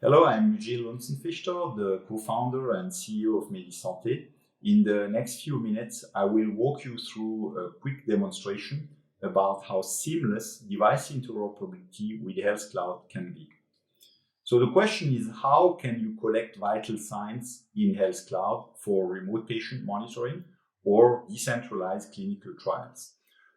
Hello, I'm Gilles Lunzenfichter, the co-founder and CEO of MediSanté. In the next few minutes, I will walk you through a quick demonstration about how seamless device interoperability with Health Cloud can be. So the question is, how can you collect vital signs in Health Cloud for remote patient monitoring or decentralized clinical trials?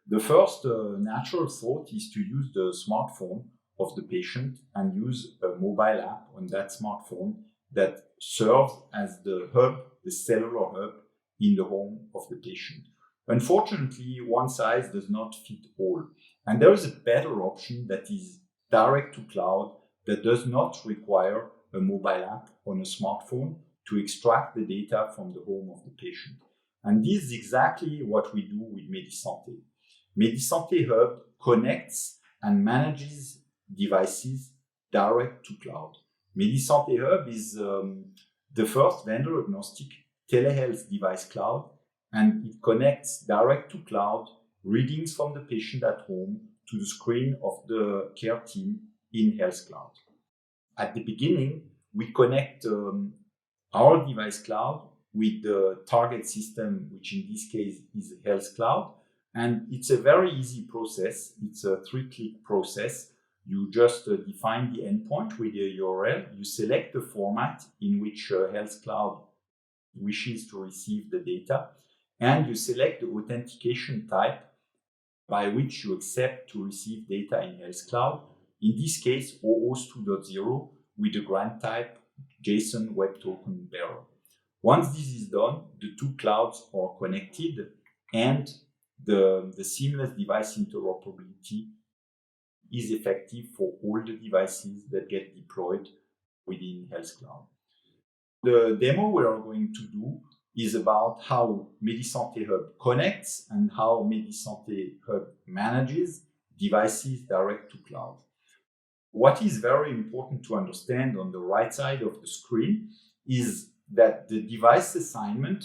The first natural thought is to use the smartphone of the patient and use a mobile app on that smartphone that serves as the hub, the cellular hub in the home of the patient. Unfortunately, one size does not fit all. And there is a better option that is direct to cloud that does not require a mobile app on a smartphone to extract the data from the home of the patient. And this is exactly what we do with MediSanté. MediSanté Hub connects and manages devices direct to cloud. MediSanté Hub is the first vendor-agnostic telehealth device cloud, and it connects direct to cloud readings from the patient at home to the screen of the care team in Health Cloud. At the beginning, we connect our device cloud with the target system, which in this case is Health Cloud. And it's a very easy process. It's a 3-click process. You just define the endpoint with the URL. You select the format in which Health Cloud wishes to receive the data. And you select the authentication type by which you accept to receive data in Health Cloud. In this case, OAuth 2.0 with the grant type JSON Web Token Bearer. Once this is done, the two clouds are connected and the seamless device interoperability is effective for all the devices that get deployed within Health Cloud. The demo we are going to do is about how MediSanté Hub connects and how MediSanté Hub manages devices direct to cloud. What is very important to understand on the right side of the screen is that the device assignment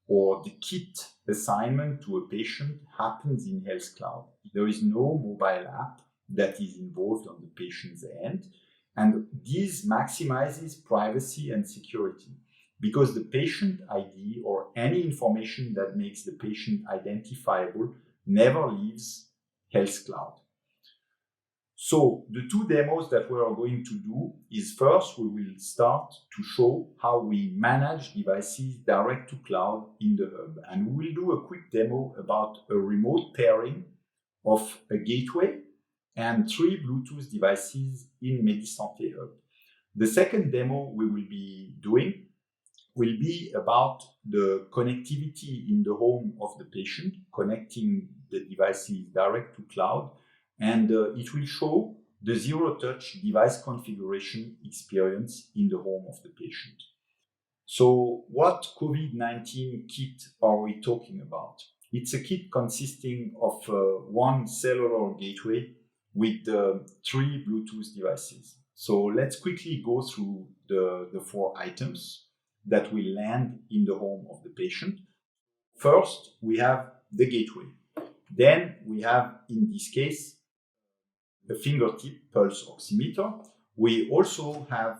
or the kit assignment to a patient happens in Health Cloud. There is no mobile app that is involved on the patient's end, and this maximizes privacy and security because the patient ID or any information that makes the patient identifiable never leaves Health Cloud. So the two demos that we are going to do is first, we will start to show how we manage devices direct to cloud in the hub. And we will do a quick demo about a remote pairing of a gateway and 3 Bluetooth devices in MediSanté Hub. The second demo we will be doing will be about the connectivity in the home of the patient, connecting the devices direct to cloud. And it will show the zero-touch device configuration experience in the home of the patient. So what COVID-19 kit are we talking about? It's a kit consisting of one cellular gateway with 3 Bluetooth devices. So let's quickly go through the 4 items that will land in the home of the patient. First, we have the gateway. Then we have, in this case, a fingertip pulse oximeter. We also have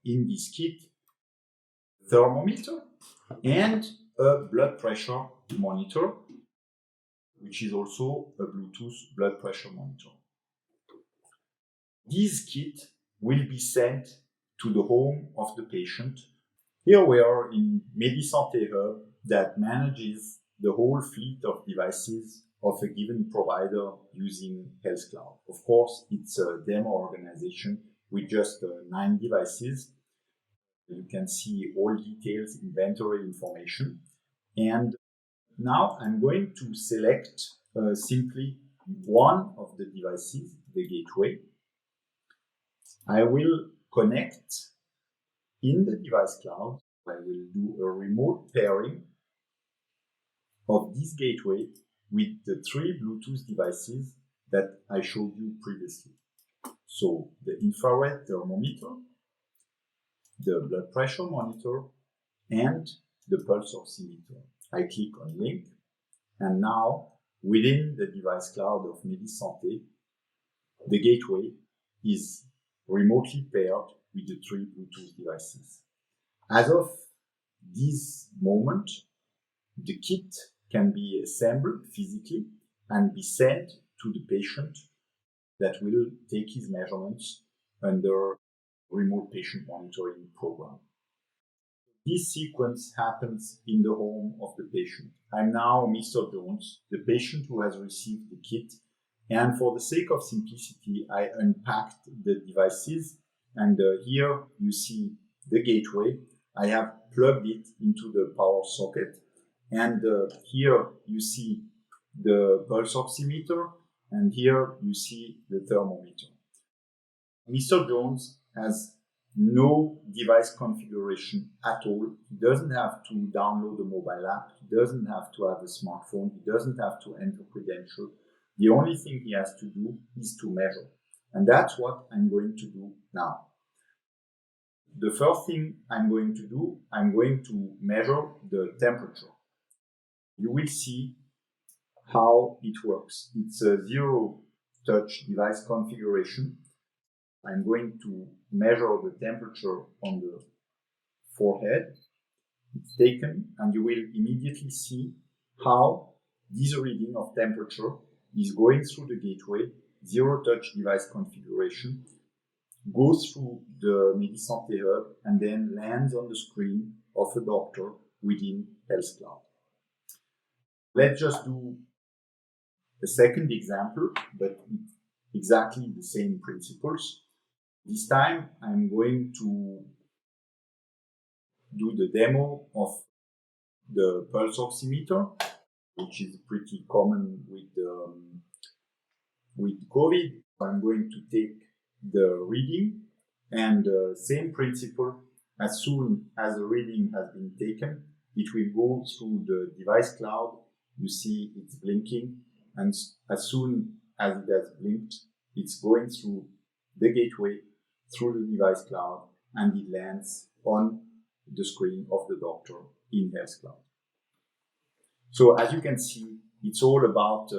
in this kit thermometer and a blood pressure monitor, which is also a Bluetooth blood pressure monitor. This kit will be sent to the home of the patient. Here we are in MediSanté Hub that manages the whole fleet of devices of a given provider using Health Cloud. Of course, it's a demo organization with just 9 devices. You can see all details, inventory information. And now I'm going to select simply one of the devices, the gateway. I will connect in the device cloud. I will do a remote pairing of this gateway with the 3 Bluetooth devices that I showed you previously. So the infrared thermometer, the blood pressure monitor, and the pulse oximeter. I click on link, and now within the device cloud of MediSanté, the gateway is remotely paired with the 3 Bluetooth devices. As of this moment, the kit can be assembled physically and be sent to the patient that will take his measurements under remote patient monitoring program. This sequence happens in the home of the patient. I'm now Mr. Jones, the patient who has received the kit, and for the sake of simplicity, I unpacked the devices, and here you see the gateway. I have plugged it into the power socket, and here you see the pulse oximeter, and here you see the thermometer. Mr. Jones has no device configuration at all. He doesn't have to download a mobile app. He doesn't have to have a smartphone. He doesn't have to enter credentials. The only thing he has to do is to measure. And that's what I'm going to do now. The first thing I'm going to do, I'm going to measure the temperature. You will see how it works. It's a zero-touch device configuration. I'm going to measure the temperature on the forehead. It's taken, and you will immediately see how this reading of temperature is going through the gateway, zero-touch device configuration, goes through the MediSanté hub, and then lands on the screen of a doctor within Health Cloud. Let's just do a second example, but exactly the same principles. This time, I'm going to do the demo of the pulse oximeter, which is pretty common with COVID. I'm going to take the reading, and same principle. As soon as the reading has been taken, it will go through the device cloud. You see it's blinking, and as soon as it has blinked, it's going through the gateway, through the device cloud, and it lands on the screen of the doctor in Health Cloud. So as you can see, it's all about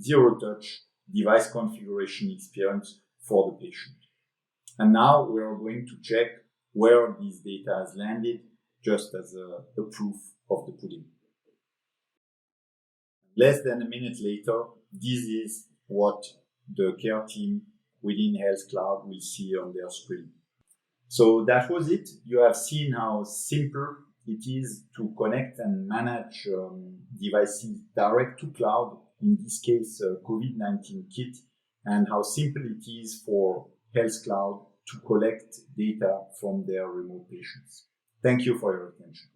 zero-touch device configuration experience for the patient. And now we are going to check where this data has landed, just as a proof of the pudding. Less than a minute later, this is what the care team within Health Cloud will see on their screen. So that was it. You have seen how simple it is to connect and manage devices direct to cloud, in this case, COVID-19 kit, and how simple it is for Health Cloud to collect data from their remote patients. Thank you for your attention.